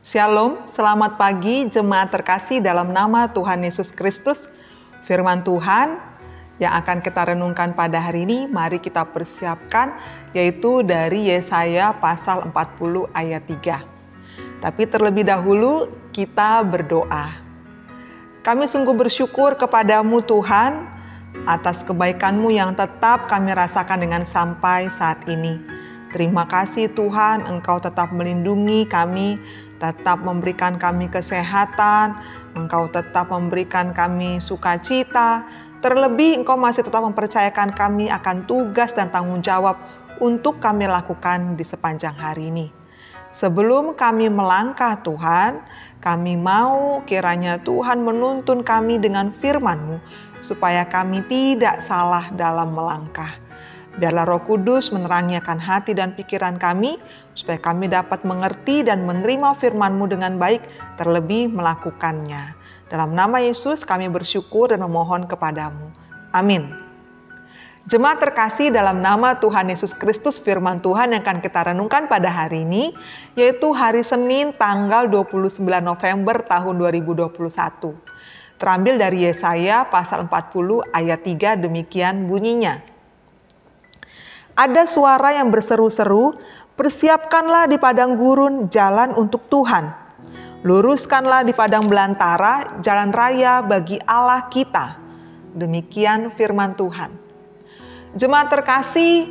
Shalom, selamat pagi jemaat terkasih dalam nama Tuhan Yesus Kristus. Firman Tuhan yang akan kita renungkan pada hari ini, mari kita persiapkan, yaitu dari Yesaya pasal 40 ayat 3. Tapi terlebih dahulu kita berdoa. Kami sungguh bersyukur kepadamu Tuhan, atas kebaikan-Mu yang tetap kami rasakan dengan sampai saat ini. Terima kasih Tuhan, Engkau tetap melindungi kami, tetap memberikan kami kesehatan, Engkau tetap memberikan kami sukacita. Terlebih Engkau masih tetap mempercayakan kami akan tugas dan tanggung jawab untuk kami lakukan di sepanjang hari ini. Sebelum kami melangkah Tuhan, kami mau kiranya Tuhan menuntun kami dengan firman-Mu, supaya kami tidak salah dalam melangkah. Biarlah Roh Kudus menerangi akan hati dan pikiran kami, supaya kami dapat mengerti dan menerima firman-Mu dengan baik, terlebih melakukannya. Dalam nama Yesus kami bersyukur dan memohon kepadamu. Amin. Jemaat terkasih dalam nama Tuhan Yesus Kristus, firman Tuhan yang akan kita renungkan pada hari ini, yaitu hari Senin tanggal 29 November tahun 2021. Terambil dari Yesaya pasal 40 ayat 3, demikian bunyinya. Ada suara yang berseru-seru, persiapkanlah di padang gurun jalan untuk Tuhan. Luruskanlah di padang belantara jalan raya bagi Allah kita. Demikian firman Tuhan. Jemaat terkasih,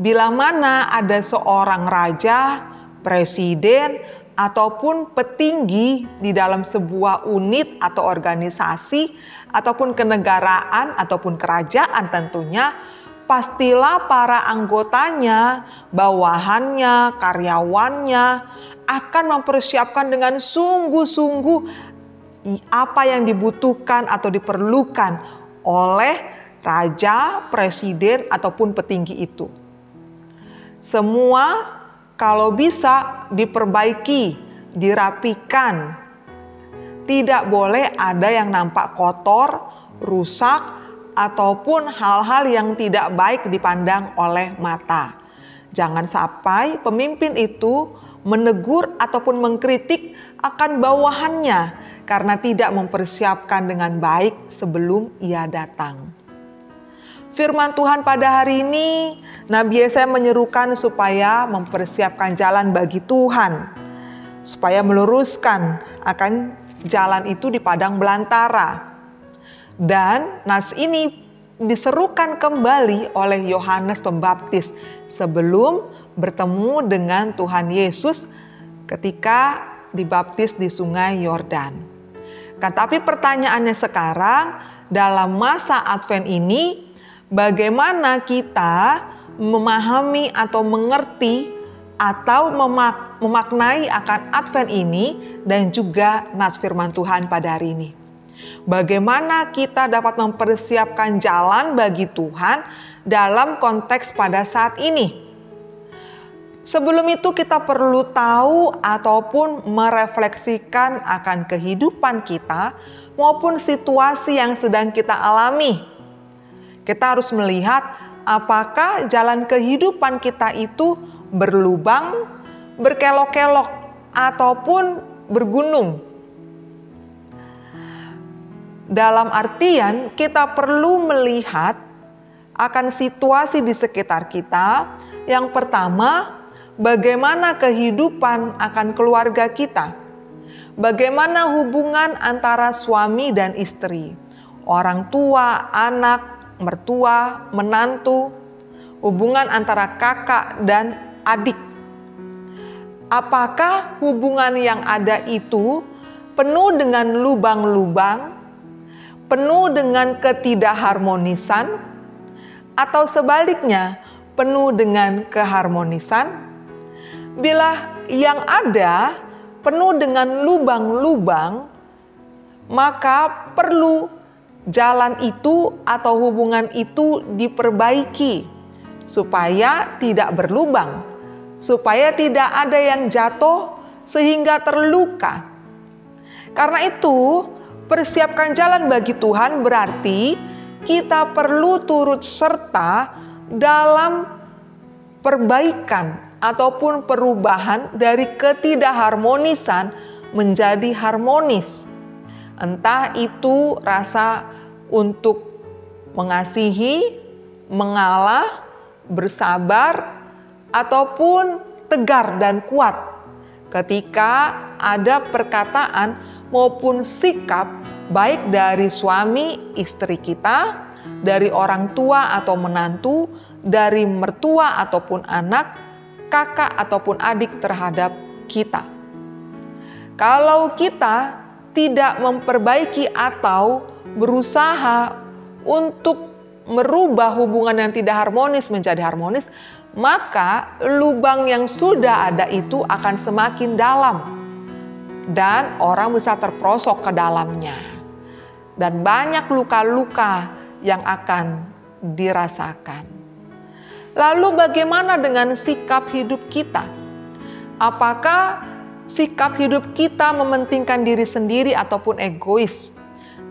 bila mana ada seorang raja, presiden, ataupun petinggi di dalam sebuah unit atau organisasi, ataupun kenegaraan, ataupun kerajaan tentunya, pastilah para anggotanya, bawahannya, karyawannya akan mempersiapkan dengan sungguh-sungguh apa yang dibutuhkan atau diperlukan oleh raja, presiden, ataupun petinggi itu. Semua kalau bisa diperbaiki, dirapikan. Tidak boleh ada yang nampak kotor, rusak, ataupun hal-hal yang tidak baik dipandang oleh mata. Jangan sampai pemimpin itu menegur ataupun mengkritik akan bawahannya karena tidak mempersiapkan dengan baik sebelum ia datang. Firman Tuhan pada hari ini, Nabi Yesaya menyerukan supaya mempersiapkan jalan bagi Tuhan, supaya meluruskan akan jalan itu di padang belantara. Dan nas ini diserukan kembali oleh Yohanes Pembaptis sebelum bertemu dengan Tuhan Yesus ketika dibaptis di sungai Yordan. Tapi pertanyaannya sekarang, dalam masa Advent ini, bagaimana kita memahami atau mengerti atau memaknai akan Advent ini dan juga nas firman Tuhan pada hari ini? Bagaimana kita dapat mempersiapkan jalan bagi Tuhan dalam konteks pada saat ini? Sebelum itu kita perlu tahu ataupun merefleksikan akan kehidupan kita maupun situasi yang sedang kita alami. Kita harus melihat apakah jalan kehidupan kita itu berlubang, berkelok-kelok, ataupun bergunung. Dalam artian kita perlu melihat akan situasi di sekitar kita. Yang pertama, bagaimana kehidupan akan keluarga kita. Bagaimana hubungan antara suami dan istri, orang tua, anak, mertua, menantu, hubungan antara kakak dan adik. Apakah hubungan yang ada itu penuh dengan lubang-lubang, penuh dengan ketidakharmonisan, atau sebaliknya penuh dengan keharmonisan? Bila yang ada penuh dengan lubang-lubang, maka perlu jalan itu atau hubungan itu diperbaiki supaya tidak berlubang, supaya tidak ada yang jatuh sehingga terluka. Karena itu, persiapkan jalan bagi Tuhan berarti kita perlu turut serta dalam perbaikan ataupun perubahan dari ketidakharmonisan menjadi harmonis. Entah itu rasa untuk mengasihi, mengalah, bersabar, ataupun tegar dan kuat ketika ada perkataan maupun sikap baik dari suami istri kita, dari orang tua atau menantu, dari mertua ataupun anak, kakak ataupun adik terhadap kita. Kalau kita tidak memperbaiki atau berusaha untuk merubah hubungan yang tidak harmonis menjadi harmonis, maka lubang yang sudah ada itu akan semakin dalam dan orang bisa terperosok ke dalamnya. Dan banyak luka-luka yang akan dirasakan. Lalu bagaimana dengan sikap hidup kita? Apakah sikap hidup kita mementingkan diri sendiri ataupun egois?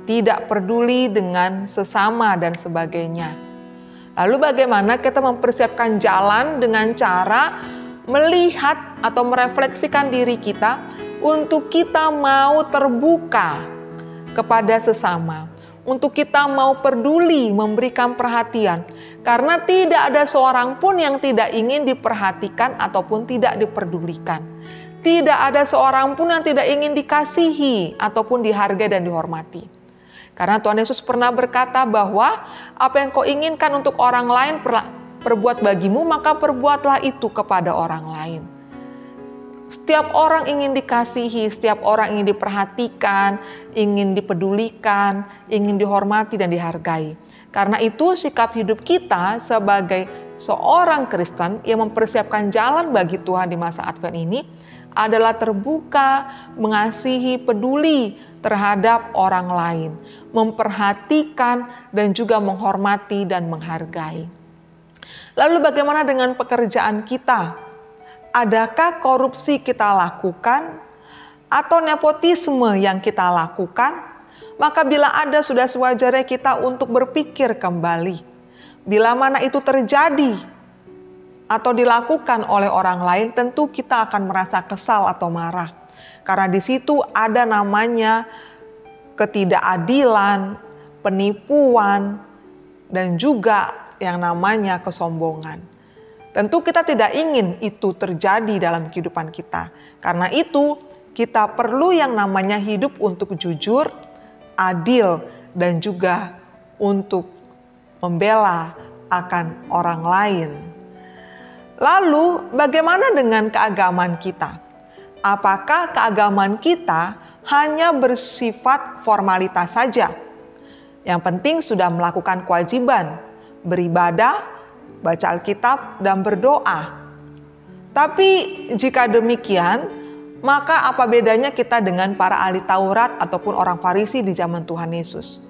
Tidak peduli dengan sesama dan sebagainya. Lalu bagaimana kita mempersiapkan jalan dengan cara melihat atau merefleksikan diri kita untuk kita mau terbuka kepada sesama, untuk kita mau peduli memberikan perhatian, karena tidak ada seorang pun yang tidak ingin diperhatikan ataupun tidak diperdulikan. Tidak ada seorang pun yang tidak ingin dikasihi ataupun dihargai dan dihormati. Karena Tuhan Yesus pernah berkata bahwa apa yang kau inginkan untuk orang lain perbuat bagimu, maka perbuatlah itu kepada orang lain. Setiap orang ingin dikasihi, setiap orang ingin diperhatikan, ingin dipedulikan, ingin dihormati dan dihargai. Karena itu sikap hidup kita sebagai seorang Kristen yang mempersiapkan jalan bagi Tuhan di masa Advent ini adalah terbuka, mengasihi, peduli terhadap orang lain, memperhatikan dan juga menghormati dan menghargai. Lalu bagaimana dengan pekerjaan kita? Adakah korupsi kita lakukan atau nepotisme yang kita lakukan? Maka bila ada, sudah sewajarnya kita untuk berpikir kembali. Bila mana itu terjadi atau dilakukan oleh orang lain, tentu kita akan merasa kesal atau marah. Karena di situ ada namanya ketidakadilan, penipuan, dan juga yang namanya kesombongan. Tentu kita tidak ingin itu terjadi dalam kehidupan kita. Karena itu kita perlu yang namanya hidup untuk jujur, adil, dan juga untuk membela akan orang lain. Lalu bagaimana dengan keagamaan kita? Apakah keagamaan kita hanya bersifat formalitas saja? Yang penting sudah melakukan kewajiban, beribadah, baca Alkitab, dan berdoa. Tapi jika demikian, maka apa bedanya kita dengan para ahli Taurat ataupun orang Farisi di zaman Tuhan Yesus?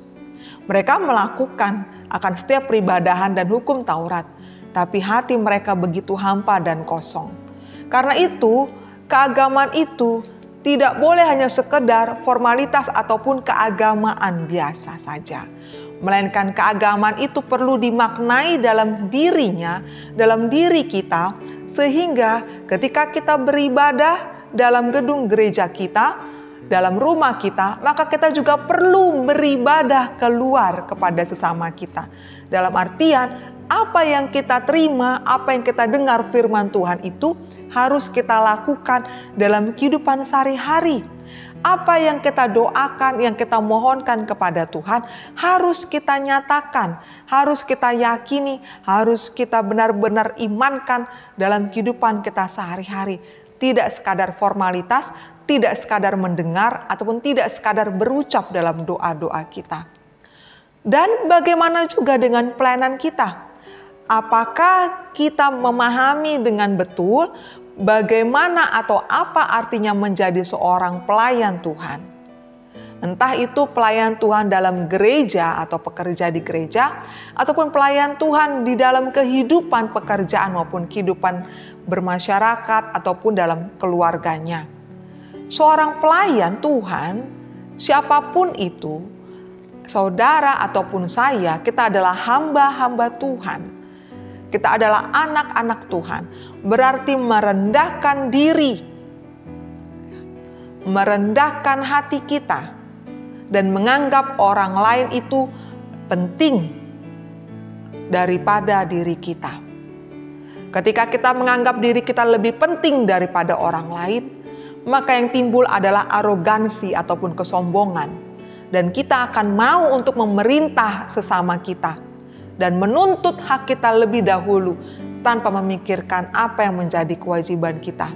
Mereka melakukan akan setiap peribadahan dan hukum Taurat, tapi hati mereka begitu hampa dan kosong. Karena itu, keagamaan itu tidak boleh hanya sekedar formalitas ataupun keagamaan biasa saja. Melainkan keagamaan itu perlu dimaknai dalam dirinya, dalam diri kita, sehingga ketika kita beribadah dalam gedung gereja kita, dalam rumah kita, maka kita juga perlu beribadah keluar kepada sesama kita. Dalam artian, apa yang kita terima, apa yang kita dengar firman Tuhan itu harus kita lakukan dalam kehidupan sehari-hari. Apa yang kita doakan, yang kita mohonkan kepada Tuhan harus kita nyatakan, harus kita yakini, harus kita benar-benar imankan dalam kehidupan kita sehari-hari. Tidak sekadar formalitas, tidak sekadar mendengar, ataupun tidak sekadar berucap dalam doa-doa kita. Dan bagaimana juga dengan pelayanan kita? Apakah kita memahami dengan betul bagaimana atau apa artinya menjadi seorang pelayan Tuhan? Entah itu pelayan Tuhan dalam gereja atau pekerja di gereja, ataupun pelayan Tuhan di dalam kehidupan pekerjaan maupun kehidupan bermasyarakat ataupun dalam keluarganya. Seorang pelayan Tuhan, siapapun itu, saudara ataupun saya, kita adalah hamba-hamba Tuhan. kita adalah anak-anak Tuhan, berarti merendahkan diri, merendahkan hati kita, dan menganggap orang lain itu penting daripada diri kita. Ketika kita menganggap diri kita lebih penting daripada orang lain, maka yang timbul adalah arogansi ataupun kesombongan. Dan kita akan mau untuk memerintah sesama kita dan menuntut hak kita lebih dahulu tanpa memikirkan apa yang menjadi kewajiban kita.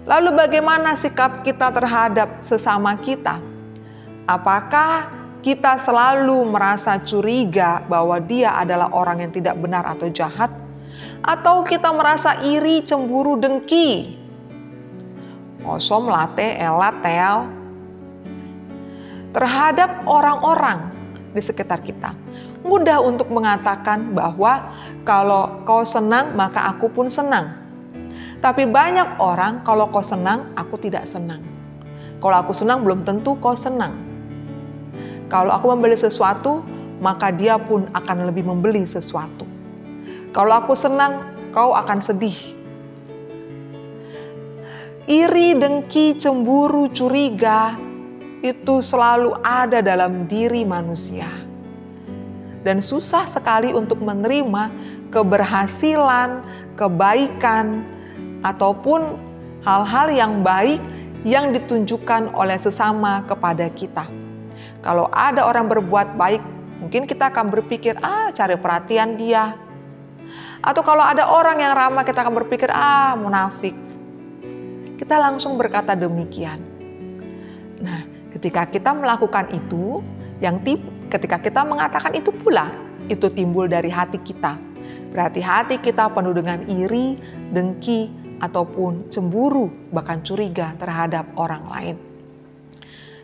Lalu bagaimana sikap kita terhadap sesama kita? Apakah kita selalu merasa curiga bahwa dia adalah orang yang tidak benar atau jahat? Atau kita merasa iri, cemburu, dengki? Osom, late, elat, tel. Terhadap orang-orang di sekitar kita. Mudah untuk mengatakan bahwa kalau kau senang maka aku pun senang. Tapi banyak orang kalau kau senang aku tidak senang. Kalau aku senang belum tentu kau senang. Kalau aku membeli sesuatu maka dia pun akan lebih membeli sesuatu. Kalau aku senang kau akan sedih. Iri, dengki, cemburu, curiga itu selalu ada dalam diri manusia. Dan susah sekali untuk menerima keberhasilan, kebaikan, ataupun hal-hal yang baik yang ditunjukkan oleh sesama kepada kita. Kalau ada orang berbuat baik, mungkin kita akan berpikir, cari perhatian dia. Atau kalau ada orang yang ramah, kita akan berpikir, munafik. Kita langsung berkata demikian. Nah, ketika kita melakukan itu, ketika kita mengatakan itu pula, itu timbul dari hati kita. Berarti hati kita penuh dengan iri, dengki, ataupun cemburu, bahkan curiga terhadap orang lain.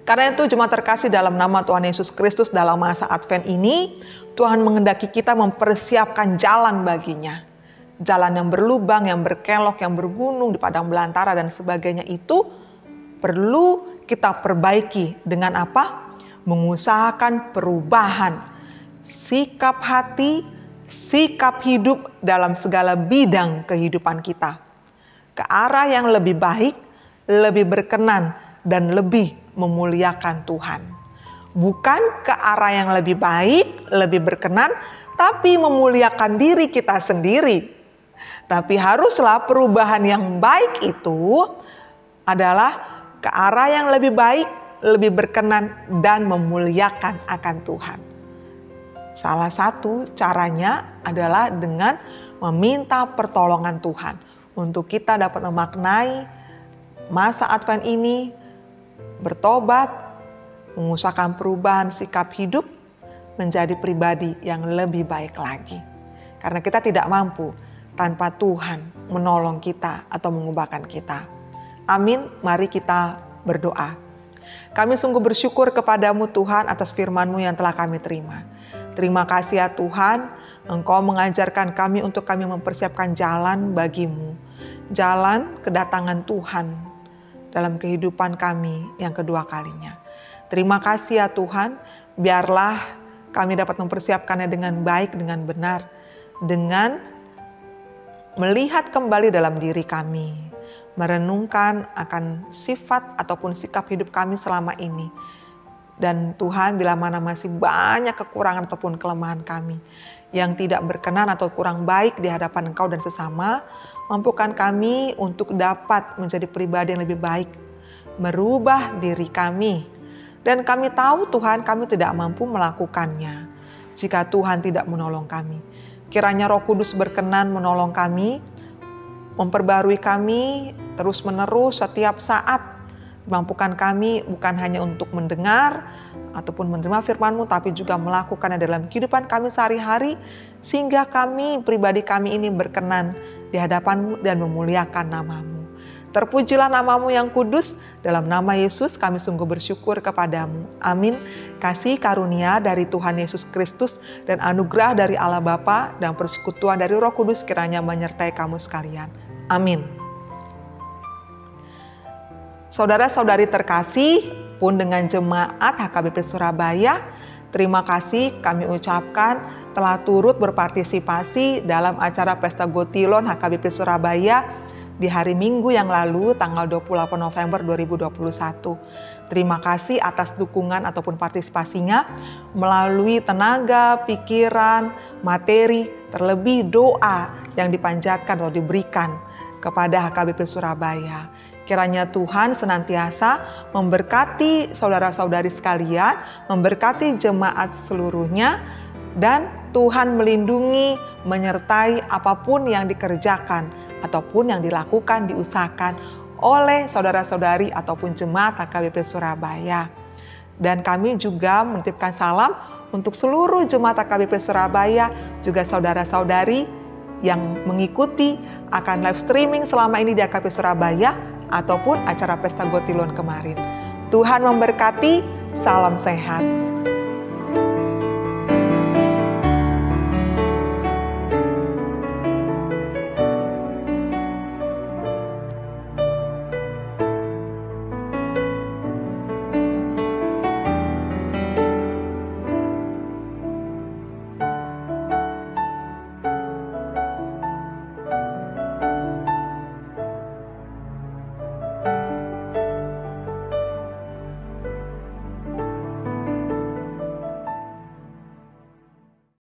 Karena itu jemaat terkasih dalam nama Tuhan Yesus Kristus dalam masa Advent ini, Tuhan menghendaki kita mempersiapkan jalan baginya. Jalan yang berlubang, yang berkelok, yang bergunung di padang belantara dan sebagainya itu perlu kita perbaiki dengan apa? Mengusahakan perubahan sikap hati, sikap hidup dalam segala bidang kehidupan kita. Ke arah yang lebih baik, lebih berkenan, dan lebih memuliakan Tuhan. Bukan ke arah yang lebih baik, lebih berkenan, tapi memuliakan diri kita sendiri. Tapi haruslah perubahan yang baik itu adalah ke arah yang lebih baik, lebih berkenan, dan memuliakan akan Tuhan. Salah satu caranya adalah dengan meminta pertolongan Tuhan untuk kita dapat memaknai masa Advent ini, bertobat, mengusahakan perubahan sikap hidup menjadi pribadi yang lebih baik lagi. Karena kita tidak mampu tanpa Tuhan menolong kita atau mengubahkan kita. Amin, mari kita berdoa. Kami sungguh bersyukur kepadamu Tuhan atas firman-Mu yang telah kami terima. Terima kasih ya Tuhan, Engkau mengajarkan kami untuk kami mempersiapkan jalan bagimu. Jalan kedatangan Tuhan dalam kehidupan kami yang kedua kalinya. Terima kasih ya Tuhan, biarlah kami dapat mempersiapkannya dengan baik, dengan benar, dengan melihat kembali dalam diri kami, merenungkan akan sifat ataupun sikap hidup kami selama ini. Dan Tuhan, bila mana masih banyak kekurangan ataupun kelemahan kami yang tidak berkenan atau kurang baik di hadapan Engkau dan sesama, mampukan kami untuk dapat menjadi pribadi yang lebih baik, merubah diri kami. Dan kami tahu Tuhan, kami tidak mampu melakukannya jika Tuhan tidak menolong kami. Kiranya Roh Kudus berkenan menolong kami, memperbarui kami terus-menerus setiap saat. Mampukan kami bukan hanya untuk mendengar ataupun menerima firman-Mu, tapi juga melakukannya dalam kehidupan kami sehari-hari, sehingga kami, pribadi kami ini berkenan di hadapan-Mu dan memuliakan nama-Mu. Terpujilah nama-Mu yang kudus, dalam nama Yesus kami sungguh bersyukur kepadamu. Amin. Kasih karunia dari Tuhan Yesus Kristus dan anugerah dari Allah Bapa dan persekutuan dari Roh Kudus kiranya menyertai kamu sekalian. Amin. Saudara-saudari terkasih, pun dengan jemaat HKBP Surabaya, terima kasih kami ucapkan telah turut berpartisipasi dalam acara Pesta Gotilon HKBP Surabaya di hari Minggu yang lalu tanggal 28 November 2021. Terima kasih atas dukungan ataupun partisipasinya melalui tenaga, pikiran, materi, terlebih doa yang dipanjatkan atau diberikan kepada HKBP Surabaya. Kiranya Tuhan senantiasa memberkati saudara-saudari sekalian, memberkati jemaat seluruhnya, dan Tuhan melindungi, menyertai apapun yang dikerjakan ataupun yang dilakukan, diusahakan oleh saudara-saudari ataupun jemaat HKBP Surabaya. Dan kami juga menitipkan salam untuk seluruh jemaat HKBP Surabaya, juga saudara-saudari yang mengikuti akan live streaming selama ini di HKBP Surabaya ataupun acara Pesta Gotilon kemarin. Tuhan memberkati, salam sehat.